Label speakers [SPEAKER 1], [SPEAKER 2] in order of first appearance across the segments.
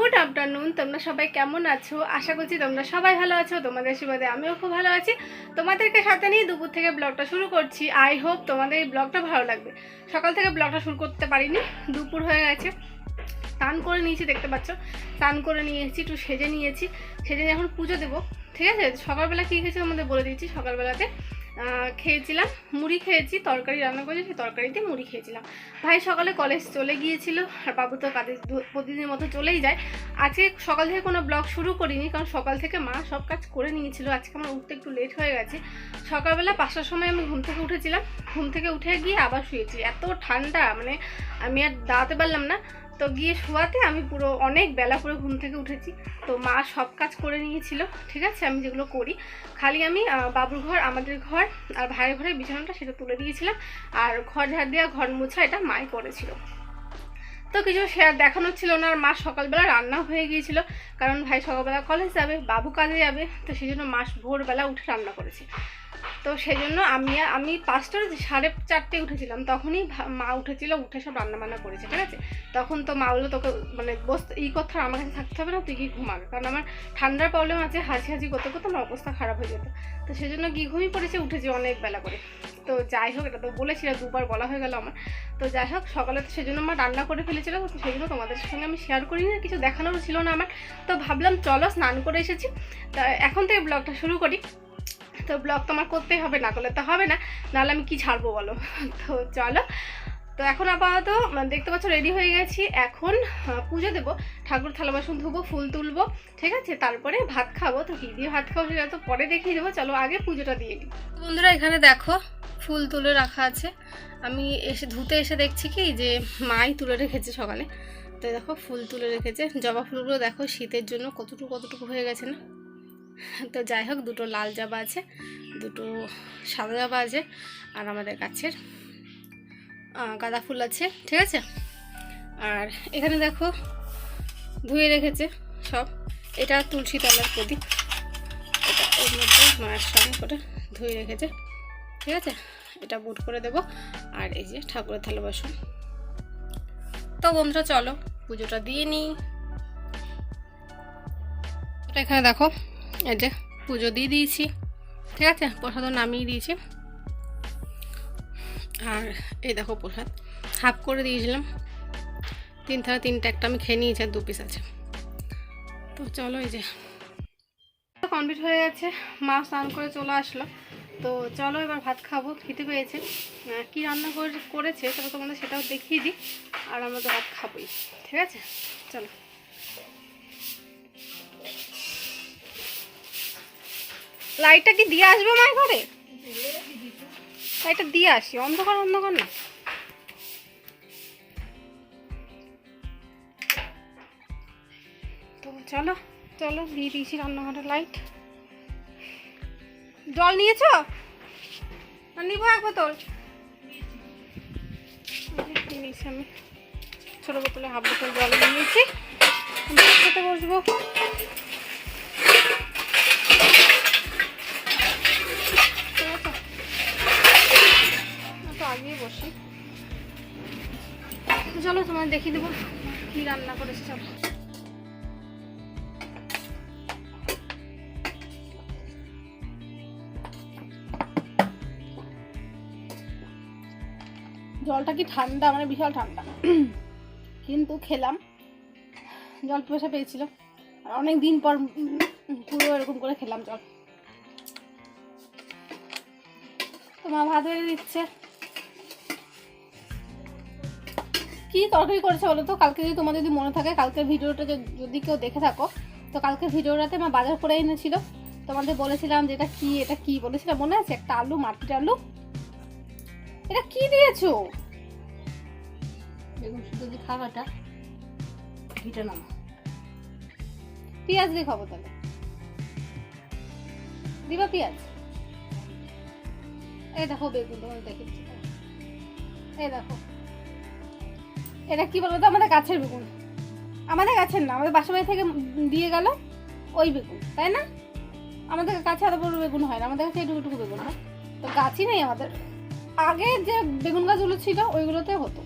[SPEAKER 1] Good afternoon. তোমরা সবাই কেমন আছো? আশা করছি তোমরা সবাই ভালো আছো। তোমাদের আশীর্বাদে আমিও খুব ভালো আছি। তোমাদেরকে সাথে নিয়ে দুপুর থেকে ব্লগটা শুরু করছি। আই হোপ তোমাদের এই ব্লগটা ভালো লাগবে। সকাল থেকে ব্লগটা শুরু করতে পারিনি, দুপুর হয়ে গেছে। স্নান করে নিয়েছি, দেখতে পাচ্ছ স্নান করে নিয়েছি, একটু সেজে নিয়েছি। সেজে নিয়ে এখন পুজো দেবো, ঠিক আছে। সকালবেলা কী খেয়েছি তোমাদের বলে দিয়েছি। সকালবেলাতে খেয়েছিলাম মুড়ি, খেয়েছি, তরকারি রান্না করেছি, সেই তরকারিতে মুড়ি খেয়েছিলাম। ভাই সকালে কলেজ চলে গিয়েছিল, আর বাবু তো কাজে প্রতিদিনের মতো চলেই যায়। আজকে সকাল থেকে কোনো ব্লগ শুরু করিনি, কারণ সকাল থেকে মা সব কাজ করে নিয়েছিল। আজকে আমার উঠতে একটু লেট হয়ে গেছে। সকালবেলা 5টার সময় আমি ঘুম থেকে উঠেছিলাম, ঘুম থেকে উঠে গিয়ে আবার শুয়েছি। এত ঠান্ডা, মানে আমি আর দাঁড়াতে পারলাম না। তো গিয়ে শোয়াতে আমি পুরো অনেক বেলা করে ঘুম থেকে উঠেছি। তো মা সব কাজ করে নিয়েছিল, ঠিক আছে, আমি যেগুলো করি। খালি আমি বাবুর ঘর, আমাদের ঘর আর ভাইয়ের ঘরের বিছানাটা সেটা তুলে দিয়েছিলাম, আর ঘর ঝাড় দেওয়া, ঘর মোছা এটা মাই করেছিল। তো কিছু শেয়ার দেখানোর ছিল না। আর মা সকালবেলা রান্না হয়ে গিয়েছিল, কারণ ভাই সকালবেলা কলেজ যাবে, বাবু কাজে যাবে। তো সেই জন্য মা ভোরবেলা উঠে রান্না করেছে। তো সেই জন্য আমি 5টা 4:30 উঠেছিলাম, তখনই মা উঠেছিল, উঠে সব রান্নাবান্না করেছে, ঠিক আছে। তখন তো মা বললো তোকে মানে কথা আমার কাছে থাকতে হবে না, তুই কি ঘুমাবে, কারণ আমার ঠান্ডার প্রবলেম আছে। হাসি হাসি করতে করতে আমার অবস্থা খারাপ হয়ে যেত। তো সেই জন্য গিয়ে ঘুমিয়ে পড়েছে, উঠেছি অনেক বেলা করে। তো যাই হোক, এটা তো বলেছিল, দুবার বলা হয়ে গেল আমার। তো যাই হোক, সকালে তো সেই জন্য মা রান্না করে ফেলেছিল। তো সেই জন্য তোমাদের সঙ্গে আমি শেয়ার করি না, কিছু দেখানোরও ছিল না আমার। তো ভাবলাম চলো, স্নান করে এসেছি, তা এখন থেকে ব্লগটা শুরু করি। তো ব্লগ তো আমার করতেই হবে, না করলে তো হবে না, নাহলে আমি কি ছাড়বো বলো। তো চলো। তো এখন আপাতত দেখতে পাচ্ছ রেডি হয়ে গেছি। এখন পুজো দেবো, ঠাকুর থালা বাসন ধুবো, ফুল তুলবো, ঠিক আছে। তারপরে ভাত খাবো। তো কী দিয়ে ভাত খাবো সেটা তো পরে দেখিয়ে দেবো, চলো আগে পুজোটা দিয়ে দিই। বন্ধুরা এখানে দেখো ফুল তুলে রাখা আছে। আমি ধুতে এসে দেখছি কি যে মাই তুলে রেখেছে সকালে। তো দেখো ফুল তুলে রেখেছে, জবা ফুলগুলো দেখো শীতের জন্য কতটুকু হয়ে গেছে না। তো যাই হোক, দুটো লাল জবা আছে, দুটো সাদা জবা আছে, আর আমাদের গাছের গাঁদা ফুল আছে, ঠিক আছে। আর এখানে দেখো ধুয়ে রেখেছে সব। এটা তুলসী তলার প্রদীপ, এটা ওর মধ্যে মায়ের সঙ্গে করে ধুয়ে রেখেছে, ঠিক আছে। এটা বুট করে দেব। আর এই যে ঠাকুরের থালা বাসন। তো বন্ধুরা চলো পুজোটা দিয়ে নিই। এখানে দেখো এই যে পুজো দিয়ে দিয়েছি, ঠিক আছে। প্রসাদও নামিয়ে দিয়েছি। আর এই দেখো প্রসাদ হাফ করে দিয়েছিলাম, 3/3 একটা আমি খেয়ে নিয়েছি, আর 2 পিস আছে। তো চলো, এই যে কমপ্লিট হয়ে গেছে, মা স্নান করে চলে আসলো। তো চলো এবার ভাত খাবো, খেতে পেয়েছে। কী রান্না করেছে তবে তোমাদের সেটাও দেখিয়ে দিই। আর আমরা তো ভাত খাবোই, ঠিক আছে। চলো লাইটটা কি দিয়ে আসবে মায়ের ঘরে? লাইটটা দিয়ে আসি, অন্ধকার অন্ধকার না। তো চলো চলো দিয়ে দিয়েছি রান্নাঘরের লাইট। জল নিয়েছ? নিব এক বোতল নিয়েছি আমি, ছোটো বোতলে হাফ বোতল জল নিয়েছি। খেতে বসবো। আগিয়ে বসি। চলো তোমার দেখিয়ে দেবো কি রান্না করেছে। চলো জলটা কি ঠান্ডা, মানে বিশাল ঠান্ডা, কিন্তু খেলাম, জল পিপাসা পেয়েছিল। আর অনেক দিন পর পুরো এরকম করে খেলাম জল। তোমার ভাত বেড়ে দিচ্ছে। কি তরকারি করেছে বলো তো? কালকে যদি তোমার যদি মনে থাকে, কালকের ভিডিওটা যদি কেউ দেখে থাকো, তো কালকের ভিডিওটাতে আমার বাজার করে এনেছিল। তোমাদের বলেছিলাম যে এটা কি বলেছিলাম মনে আছে? একটা আলু, মাটির আলু। এটা কি দিয়েছো? বেগুন শুধু দিয়ে খাওয়াটা, ভিটা নামা, পেঁয়াজ দিয়ে খাবো তাহলে। দিবা পেঁয়াজ? এই দেখো বেগুন, তোমার দেখেছি, এই দেখো। এটা কি বলতো? আমাদের গাছের বেগুন, আমাদের গাছের না, আমাদের বাসা বাড়ি থেকে দিয়ে গেল ওই বেগুন, তাই না? আমাদের কাছে এত বড় বেগুন হয় না, আমাদের কাছে এটুকু বেগুন হয়। তো গাছই নেই আমাদের। আগে যে বেগুন গাছগুলো ছিল ওইগুলোতে হতো।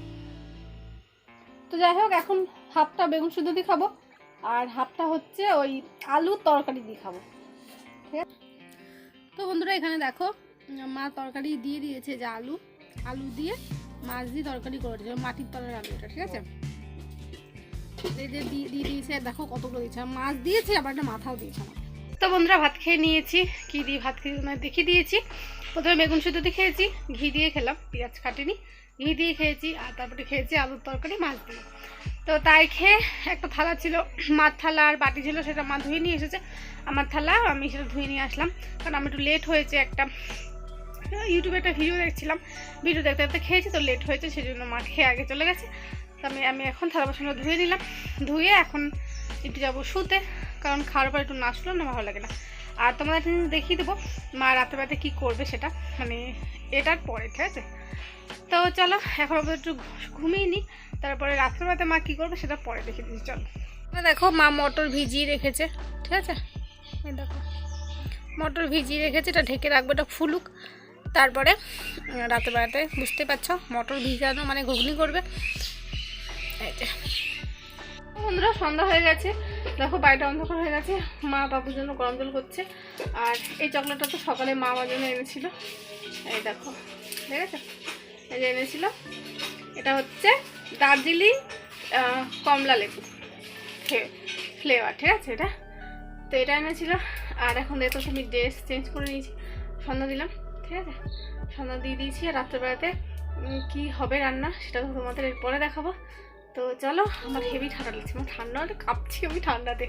[SPEAKER 1] তো যাই হোক, এখন হাফটা বেগুন শুদ্ধ দিয়ে খাবো, আর হাফটা হচ্ছে ওই আলুর তরকারি দিয়ে খাবো, ঠিক আছে? তো বন্ধুরা এখানে দেখো মা তরকারি দিয়ে দিয়েছে, যে আলু দিয়ে মাছ দিয়ে তরকারি করেছে, মাটির তলার আলু এটা, ঠিক আছে? এই যে দিয়ে দিয়েছে, দেখো কতগুলো দিয়েছে, মাছ দিয়েছে আবার একটা মাথাও দিয়েছে আমাকে। তো বন্ধুরা ভাত খেয়ে নিয়েছি, কি দিয়ে ভাত খেয়ে দেখিয়ে দিয়েছি। প্রথমে বেগুন সিদ্ধ দিয়ে খেয়েছি, ঘি দিয়ে খেলাম, পেঁয়াজ কাটিনি, ঘি দিয়ে খেয়েছি, আর তারপরে খেয়েছি আলুর তরকারি মাছ দিয়ে। তো তাই খেয়ে একটা থালা ছিল, মার থালা আর বাটি ছিল, সেটা মা ধুয়ে নিয়ে এসেছে। আমার থালা আমি সেটা ধুয়ে নিয়ে আসলাম, কারণ আমি একটু লেট হয়েছে, একটা ইউটিউবে একটা ভিডিও দেখছিলাম, ভিডিও দেখতে দেখতে খেয়েছি, তো লেট হয়েছে, সেই জন্য মা খেয়ে আগে চলে গেছে। তো আমি এখন থালা বাসনটা ধুয়ে নিলাম, ধুয়ে এখন একটু যাবো শুতে, কারণ খাওয়ার পর একটু নাচলো না ভালো লাগে না। আর তোমাদের দেখিয়ে দেবো মা রাতে রাতে কী করবে, সেটা মানে এটার পরে, ঠিক আছে? তো চলো এখন একটু ঘুমিয়ে নিই, তারপরে রাত্রে রাতে মা কী করবে সেটা পরে দেখিয়ে দিচ্ছি। চলো দেখো মা মটর ভিজিয়ে রেখেছে, ঠিক আছে? এই দেখো মটর ভিজিয়ে রেখেছে, এটা ঢেকে রাখবো, এটা ফুলুক, তারপরে রাতে বেড়াতে বুঝতে পারছো মটর ভিজানো মানে ঘুগনি করবে। এই যে বন্ধুরা সন্ধ্যা হয়ে গেছে, দেখো বাড়িটা অন্ধকার হয়ে গেছে, মা বাবুর জন্য গরম জল করছে। আর এই চকলেটটা তো সকালে মা আমার জন্য এনেছিল, এই দেখো, ঠিক আছে? এই যে এনেছিল, এটা হচ্ছে দার্জিলিং কমলা লেবু ফ্লেভার, ঠিক আছে? এটা তো এটা এনেছিল। আর এখন দেখো আমি ড্রেস চেঞ্জ করে নিয়েছি, সন্ধ্যা দিলাম, ঠিক আছে? সন্ধ্যা দিয়ে দিয়েছি। আর রাত্রেবেলাতে কী হবে রান্না সেটা তো তোমাদের এরপরে দেখাবো। তো চলো, আমার হেভি ঠান্ডা লাগছে, আমার ঠান্ডা হলে কাঁপছি আমি ঠান্ডাতে।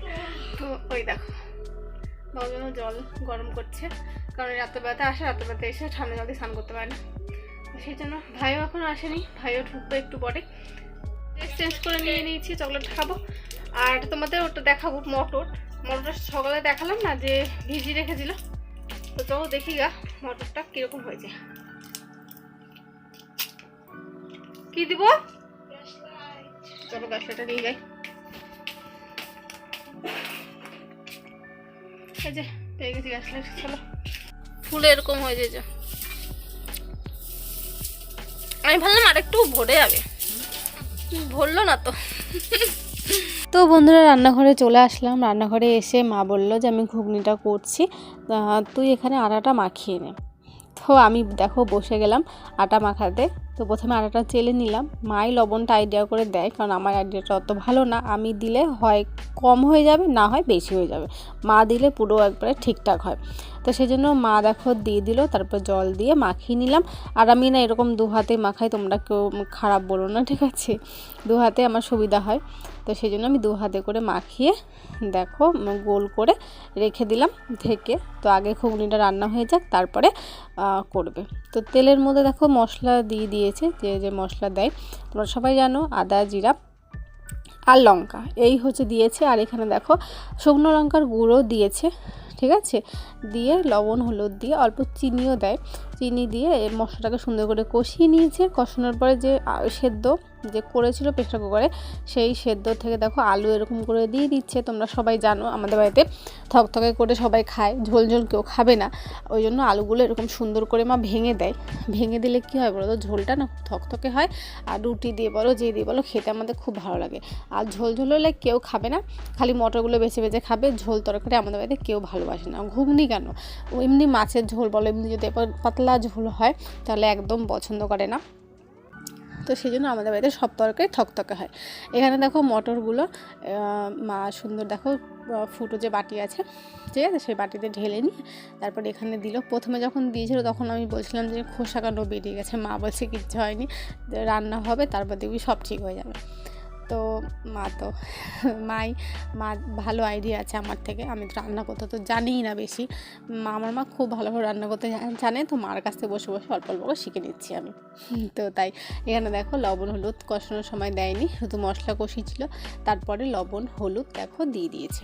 [SPEAKER 1] তো ওই দেখো বাবুর জন্য জল গরম করছে, কারণ রাত্রেবেলাতে আসে, রাত্রেবেলাতে এসে ঠান্ডা জল দিয়ে স্নান করতে পারে না, সেই জন্য। ভাইও এখনও আসেনি, ভাইও ঢুকবে একটু পরে। ড্রেস চেঞ্জ করে নিয়ে নিয়েছি, চকলেট খাবো। আর তোমাদের ওটা দেখাবো মটরটা সকালে দেখালাম না যে ভিজিয়ে রেখেছিল, তো চলো দেখি গা মটরটা কিরকম হয়েছে। কি দিব? চলো গ্যাস লাইটটা দিয়ে যাই। এই যে পেয়ে গেছি গ্যাস লাইট, চলো। ফুলে এরকম হয়ে যায়, আমি ভাবলাম আর একটু ভরে যাবে, ভরলো না তো। তো বন্ধুরা রান্নাঘরে চলে আসলাম, রান্নাঘরে এসে মা বললো যে আমি ঘুগনিটা করছি, তুই এখানে আটাটা মাখিয়ে নে। তো আমি দেখো বসে গেলাম আটা মাখাতে। তো প্রথমে আটাটা চেলে নিলাম, মাই লবণটা আইডিয়া করে দেয়, কারণ আমার আইডিয়াটা অত ভালো না, আমি দিলে হয় কম হয়ে যাবে, না হয় বেশি হয়ে যাবে, মা দিলে পুরো একবারে ঠিকঠাক হয়। তো সেই জন্য মা দেখো দিয়ে দিল, তারপর জল দিয়ে মাখিয়ে নিলাম। আর আমি না এরকম দু হাতে মাখাই, তোমরা কেউ খারাপ বলো না, ঠিক আছে? দু হাতে আমার সুবিধা হয়, তো সেই জন্য আমি দু হাতে করে মাখিয়ে দেখো গোল করে রেখে দিলাম ঢেকে। তো আগে ঘুগনিটা রান্না হয়ে যাক, তারপরে করবে। তো তেলের মধ্যে দেখো মশলা দিয়ে দিয়েছে, যে মশলা দেয় তোমরা সবাই জানো, আদা জিরা আর লঙ্কা, এই হচ্ছে দিয়েছে। আর এখানে দেখো শুকনো লঙ্কার গুঁড়ো দিয়েছে, ঠিক আছে? দিয়ে লবণ হলুদ দিয়ে অল্প চিনিও দেয়, চিনি দিয়ে এই মশলাটাকে সুন্দর করে কষিয়ে নিয়েছে। কষানোর পরে যে সেদ্ধ যে করেছিল প্রেসার কুকারে, সেই সেদ্ধ থেকে দেখো আলু এরকম করে দিয়ে দিচ্ছে। তোমরা সবাই জানো আমাদের বাড়িতে থকথকে করে সবাই খায়, ঝোল ঝোল কেউ খাবে না, ওই জন্য আলুগুলো এরকম সুন্দর করে মা ভেঙে দেয়। ভেঙে দিলে কী হয় বলো তো, ঝোলটা না থকথকে হয়, আর রুটি দিয়ে বলো যে দিয়ে বলো খেতে আমাদের খুব ভালো লাগে। আর ঝোল ঝোল হলে কেউ খাবে না, খালি মটরগুলো বেছে বেছে খাবে, ঝোল তরকারি আমাদের বাড়িতে কেউ ভালোবাসে না। ঘুগনি কেন, এমনি মাছের ঝোল বলো, এমনি যদি পাতলা ঝোল হয় তাহলে একদম পছন্দ করে না। তো সেই জন্য আমাদের বাড়িতে সব তরকারি থকথকে হয়। এখানে দেখো মটরগুলো মা সুন্দর দেখো ফুটো যে বাটি আছে, ঠিক আছে, সেই বাটিতে ঢেলে নিয়ে তারপর এখানে দিল। প্রথমে যখন দিয়েছিল তখন আমি বলছিলাম যে খোসা কেন বেরিয়ে গেছে, মা বলছে কিচ্ছু হয়নি, রান্না হবে তারপর দেখবি সব ঠিক হয়ে যাবে। তো মা ভালো আইডিয়া আছে আমার থেকে, আমি তো রান্না করতে তো জানিই না বেশি, আমার মা খুব ভালোভাবে রান্না করতে জানে, তো মার কাছ থেকে বসে বসে অল্প অল্প করে শিখে নিচ্ছি আমি। তো তাই এখানে দেখো লবণ হলুদ কষানোর সময় দেয়নি, শুধু মশলা কষিয়েছিল, তারপরে লবণ হলুদ দেখো দিয়ে দিয়েছে,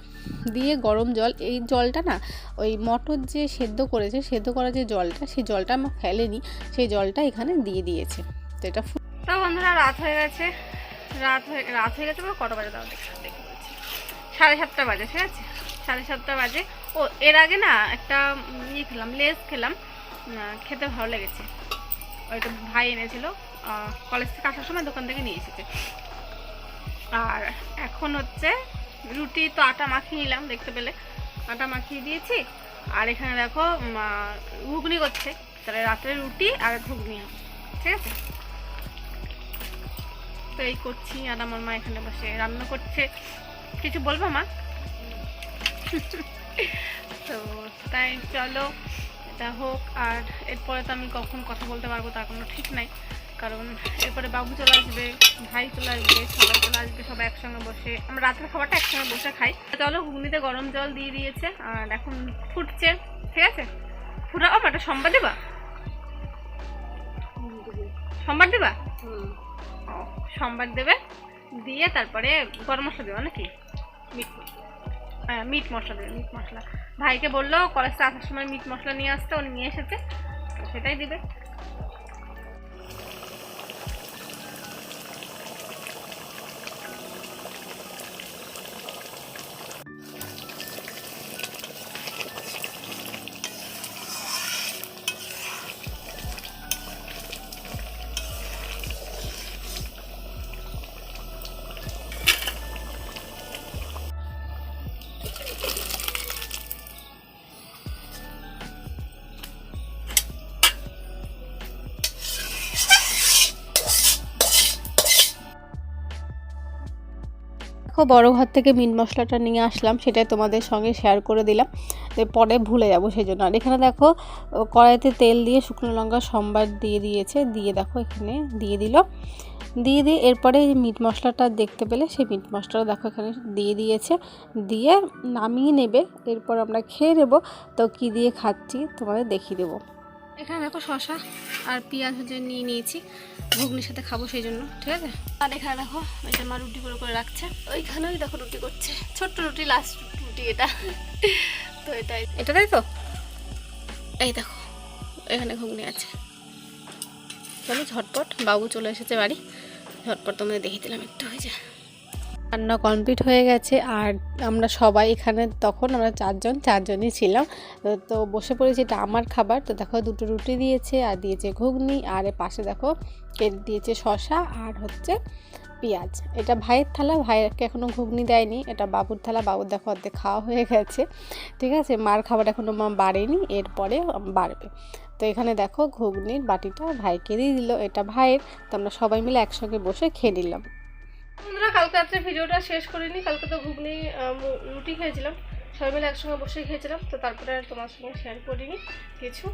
[SPEAKER 1] দিয়ে গরম জল, এই জলটা না ওই মটর যে সেদ্ধ করেছে, সেদ্ধ করা যে জলটা, সেই জলটা আমার ফেলেনি, সেই জলটা এখানে দিয়ে দিয়েছে। তো এটা বন্ধুরা রাত হয়ে গেছে, রাত হয়ে গেছে বা কটা বাজে দাও দেখে বলছি, 7:30 বাজে, ঠিক আছে? 7:30 বাজে। ও এর আগে না একটা খেলাম, লেস খেলাম, খেতে ভালো লেগেছে, ওইটা ভাই এনেছিল, কলেজ থেকে আসার সময় দোকান থেকে নিয়ে এসেছে। আর এখন হচ্ছে রুটি তো আটা মাখিয়ে নিলাম, দেখতে পেলে আটা মাখিয়ে দিয়েছি। আর এখানে দেখো ঘুগনি করছে, তাহলে রাত্রে রুটি আর ঘুগনি হবে, ঠিক আছে। তো এই করছি, আর আমার মা এখানে বসে রান্না করছে। কিছু বলবো মা? তো তাই চলো এটা হোক। আর এরপরে তো আমি কখন কথা বলতে পারবো তার কোনো ঠিক নাই, কারণ এরপরে বাবু চলে আসবে, ভাই চলে আসবে, সবাই চলে আসবে, সবাই একসঙ্গে বসে আমরা রাতের খাবারটা একসঙ্গে বসে খাই। চলো, ঘুগনিতে গরম জল দিয়ে দিয়েছে আর এখন ফুটছে, ঠিক আছে। ফুটা ও একটা সোমবার দেবা, সোমবার দেবা, ও সোমবার দেবে, দিয়ে তারপরে গরম মশলা দেবা নাকি মিট মশলা দেবে, মিট মশলা। ভাইকে বললো কলেজ থেকে আসার সময় মিট মশলা নিয়ে আসতে, উনি নিয়ে এসেছে, তো সেটাই দিবে। বড় ঘর থেকে মিট মশলাটা নিয়ে আসলাম, সেটাই তোমাদের সঙ্গে শেয়ার করে দিলাম, পরে ভুলে যাবো সেই জন্য। আর এখানে দেখো কড়াইতে তেল দিয়ে শুকনো লঙ্কা সম্বার দিয়ে দিয়েছে, দিয়ে দেখো এখানে দিয়ে দিয়ে এরপরে মিট মশলাটা দেখতে পেলে সেই মিট মশলাটা দেখো এখানে দিয়ে দিয়েছে, দিয়ে নামিয়ে নেবে। এরপর আমরা খেয়ে নেবো। তো কী দিয়ে খাচ্ছি তোমাদের দেখিয়ে দেবো। এখানে দেখো শসা আর পেঁয়াজ হচ্ছে নিয়ে নিয়েছি, ঘুগনির সাথে খাবো সেই জন্য, ঠিক আছে। আর এখানে দেখো এটা মা রুটি করে রাখছে, ওইখানেই দেখো রুটি করছে, ছোট্ট রুটি, লাস্ট রুটি এটা। তো এটা তাই তো, এই দেখো এখানে ঘুগনি আছে। চলো ঝটপট, বাবু চলে এসেছে বাড়ি, ঝটপট তোমাদের দেখিয়ে দিলাম একটু। হয়ে যায় রান্না কমপ্লিট হয়ে গেছে। আর আমরা সবাই এখানে তখন আমরা চারজনই ছিলাম। তো বসে পড়েছি, এটা আমার খাবার। তো দেখো দুটো রুটি দিয়েছে আর দিয়েছে ঘুগনি, আর পাশে দেখো কেটে দিয়েছে শসা আর হচ্ছে পেঁয়াজ। এটা ভাইয়ের থালা, ভাইয়েরকে এখনও ঘুগনি দেয়নি, এটা বাবুর থালা, বাবুর দেখো অর্ধেক খাওয়া হয়ে গেছে, ঠিক আছে। মার খাবার এখনও মা বাড়েনি, এরপরে বাড়বে। তো এখানে দেখো ঘুগনির বাটিটা ভাইকে দিয়ে দিল, এটা ভাইয়ের। তো আমরা সবাই মিলে একসঙ্গে বসে খেয়ে নিলাম। বন্ধুরা, কালকে রাত্রে ভিডিওটা শেষ করিনি, কালকে তো ঘুগনি রুটি খেয়েছিলাম, সবাই মিলে একসঙ্গে বসে খেয়েছিলাম। তো তারপরে আর তোমার সঙ্গে শেয়ার করিনি কিছু।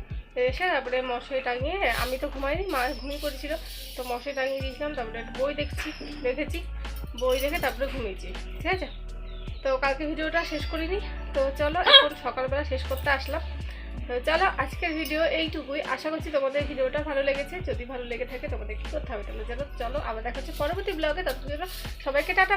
[SPEAKER 1] এসে তারপরে মশারি টাঙিয়ে, আমি তো ঘুমাইনি, মা ঘুমিয়ে পড়েছিল, তো মশারি টাঙিয়ে দিয়েছিলাম। তারপরে একটা বই দেখেছি, বই দেখে তারপরে ঘুমিয়েছি, ঠিক আছে। তো কালকে ভিডিওটা শেষ করিনি। তো চলো এখন সকালবেলা শেষ করতে আসলাম। তো চলো আজকের ভিডিও এইটুকুই। আশা করছি তোমাদের ভিডিওটা ভালো লেগেছে। যদি ভালো লেগে থাকে তোমাদের কী করতে হবে তাহলে চলো আবার দেখা হচ্ছে পরবর্তী ব্লগে। ততক্ষণ সবাইকে টাটা।